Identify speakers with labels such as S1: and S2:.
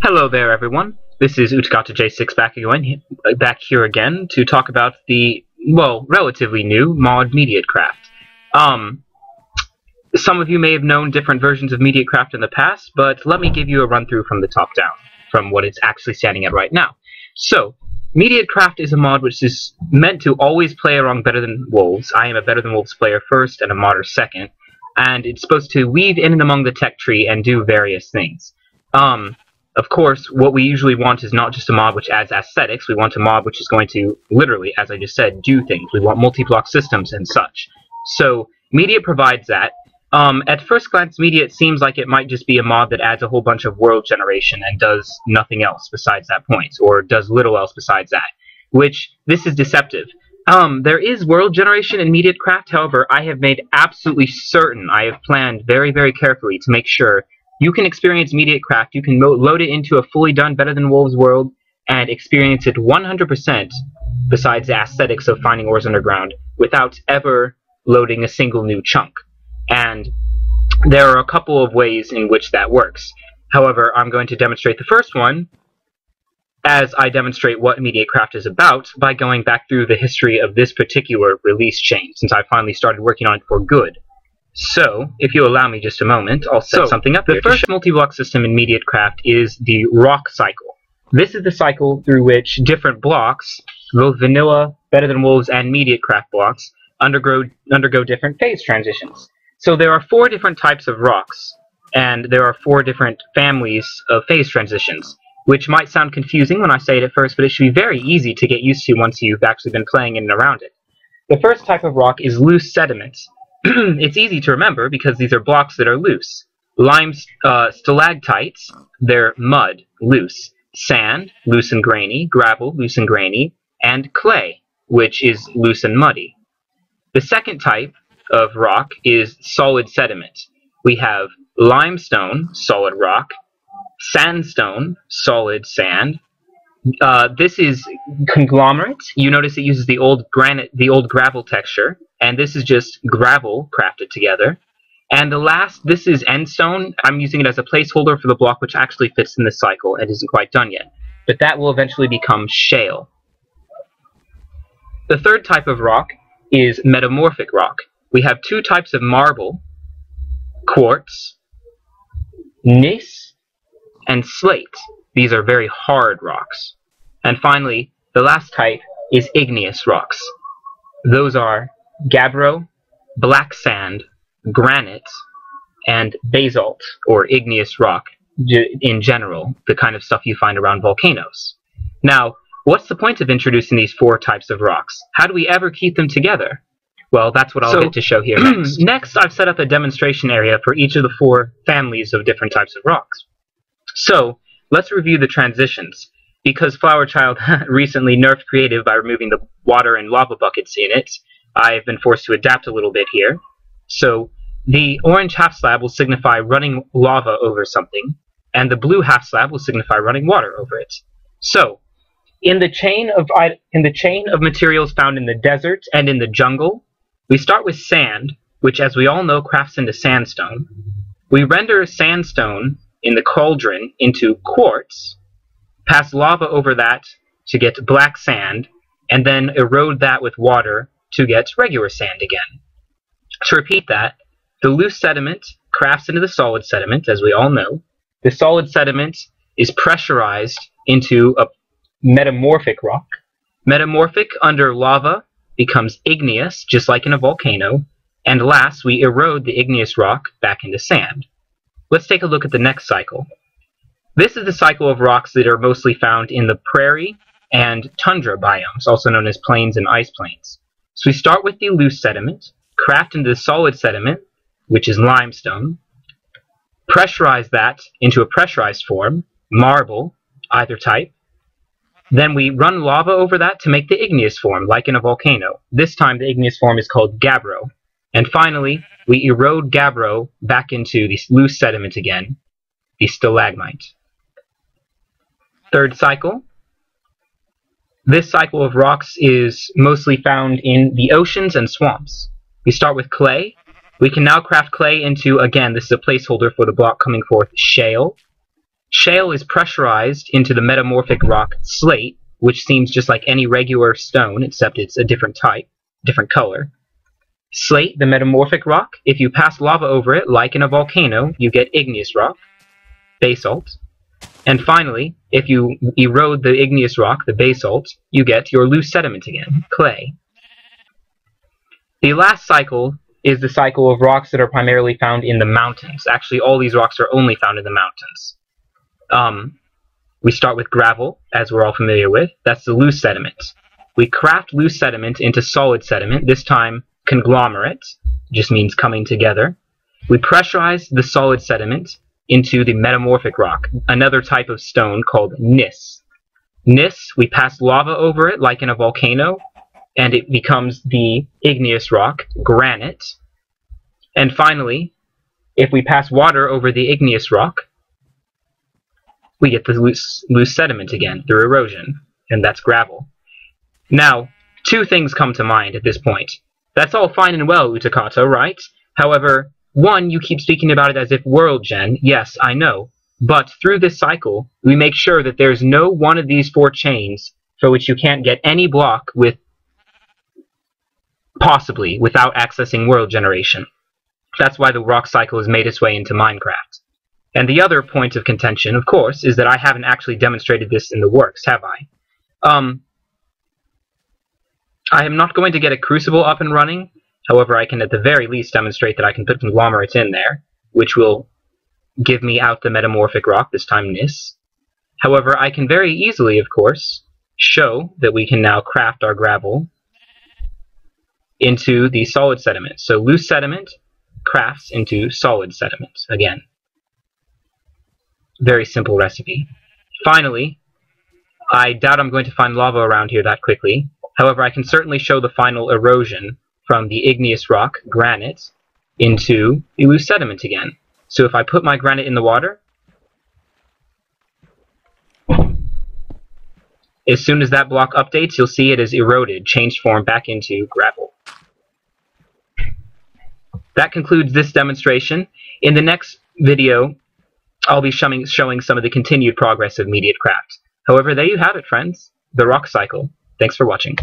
S1: Hello there, everyone. This is UtakataJ6 back here again to talk about the, well, relatively new mod MediateCraft. Some of you may have known different versions of MediateCraft in the past, but let me give you a run-through from the top down, from what it's actually standing at right now. So, MediateCraft is a mod which is meant to always play along Better Than Wolves. I am a Better Than Wolves player first and a modder second, and it's supposed to weave in and among the tech tree and do various things. Of course, what we usually want is not just a mod which adds aesthetics. We want a mod which is going to, literally, as I just said, do things. We want multi-block systems and such. So, Media provides that. At first glance, Media seems like it might just be a mod that adds a whole bunch of world generation and does nothing else besides that point, or does little else besides that, which, this is deceptive. There is world generation in MediateCraft, however, I have made absolutely certain, I have planned very, very carefully to make sure you can experience MediateCraft, you can load it into a fully done Better Than Wolves world, and experience it 100% besides the aesthetics of finding ores underground, without ever loading a single new chunk. And there are a couple of ways in which that works. However, I'm going to demonstrate the first one as I demonstrate what MediateCraft is about by going back through the history of this particular release chain, since I finally started working on it for good. So, if you allow me just a moment, I'll set something up here. The first multi-block system in MediateCraft is the rock cycle. This is the cycle through which different blocks, both vanilla, Better Than Wolves, and MediateCraft blocks, undergo different phase transitions. So there are 4 different types of rocks, and there are 4 different families of phase transitions, which might sound confusing when I say it at first, but it should be very easy to get used to once you've actually been playing in and around it. The first type of rock is loose sediment. It's easy to remember because these are blocks that are loose. Stalactites, they're mud, loose. Sand, loose and grainy. Gravel, loose and grainy. And clay, which is loose and muddy. The second type of rock is solid sediment. We have limestone, solid rock. Sandstone, solid sand. This is conglomerate. You notice it uses the old gravel texture. And this is just gravel crafted together. And the last, this is endstone. I'm using it as a placeholder for the block which actually fits in this cycle and isn't quite done yet. But that will eventually become shale. The third type of rock is metamorphic rock. We have 2 types of marble, quartz, gneiss, and slate. These are very hard rocks. And finally, the last type is igneous rocks. Those are gabbro, black sand, granite, and basalt, or igneous rock in general, the kind of stuff you find around volcanoes. Now, what's the point of introducing these 4 types of rocks? How do we ever keep them together? Well, that's what I'll get to show here next. Next, I've set up a demonstration area for each of the 4 families of different types of rocks. So, let's review the transitions. Because Flower Child recently nerfed creative by removing the water and lava buckets in it, I've been forced to adapt a little bit here. So, the orange half slab will signify running lava over something, and the blue half slab will signify running water over it. So, in the chain of materials found in the desert and in the jungle, we start with sand, which as we all know crafts into sandstone. We render sandstone in the cauldron into quartz, pass lava over that to get black sand, and then erode that with water to get regular sand again. To repeat that, the loose sediment crafts into the solid sediment, as we all know. The solid sediment is pressurized into a metamorphic rock. Metamorphic under lava becomes igneous, just like in a volcano. And last, we erode the igneous rock back into sand. Let's take a look at the next cycle. This is the cycle of rocks that are mostly found in the prairie and tundra biomes, also known as plains and ice plains. So we start with the loose sediment, craft into the solid sediment, which is limestone, pressurize that into a pressurized form, marble, either type. Then we run lava over that to make the igneous form, like in a volcano. This time the igneous form is called gabbro. And finally, we erode gabbro back into the loose sediment again, the stalagmite. Third cycle. This cycle of rocks is mostly found in the oceans and swamps. We start with clay. We can now craft clay into, again, this is a placeholder for the block coming forth, shale. Shale is pressurized into the metamorphic rock slate, which seems just like any regular stone, except it's a different type, different color. Slate, the metamorphic rock, if you pass lava over it, like in a volcano, you get igneous rock, basalt. And finally, if you erode the igneous rock, the basalt, you get your loose sediment again, clay. The last cycle is the cycle of rocks that are primarily found in the mountains. Actually, all these rocks are only found in the mountains. We start with gravel, as we're all familiar with. That's the loose sediment. We craft loose sediment into solid sediment, this time conglomerate, just means coming together. We pressurize the solid sediment into the metamorphic rock, another type of stone called gneiss. Gneiss, we pass lava over it, like in a volcano, and it becomes the igneous rock, granite. And finally, if we pass water over the igneous rock, we get the loose sediment again through erosion, and that's gravel. Now, two things come to mind at this point. That's all fine and well, Utakata, right? However, one, you keep speaking about it as if world gen. Yes, I know. But through this cycle, we make sure that there's no one of these four chains for which you can't get any block with possibly without accessing world generation. That's why the rock cycle has made its way into Minecraft. And the other point of contention, of course, is that I haven't actually demonstrated this in the works, have I? I am not going to get a crucible up and running. However, I can at the very least demonstrate that I can put conglomerates in there, which will give me out the metamorphic rock, this time gneiss. However, I can very easily, of course, show that we can now craft our gravel into the solid sediment. So loose sediment crafts into solid sediment again. Very simple recipe. Finally, I doubt I'm going to find lava around here that quickly. However, I can certainly show the final erosion from the igneous rock, granite, into the loose sediment again. So if I put my granite in the water, as soon as that block updates, you'll see it is eroded, changed form back into gravel. That concludes this demonstration. In the next video, I'll be showing some of the continued progress of MediateCraft. However, there you have it, friends. The rock cycle. Thanks for watching.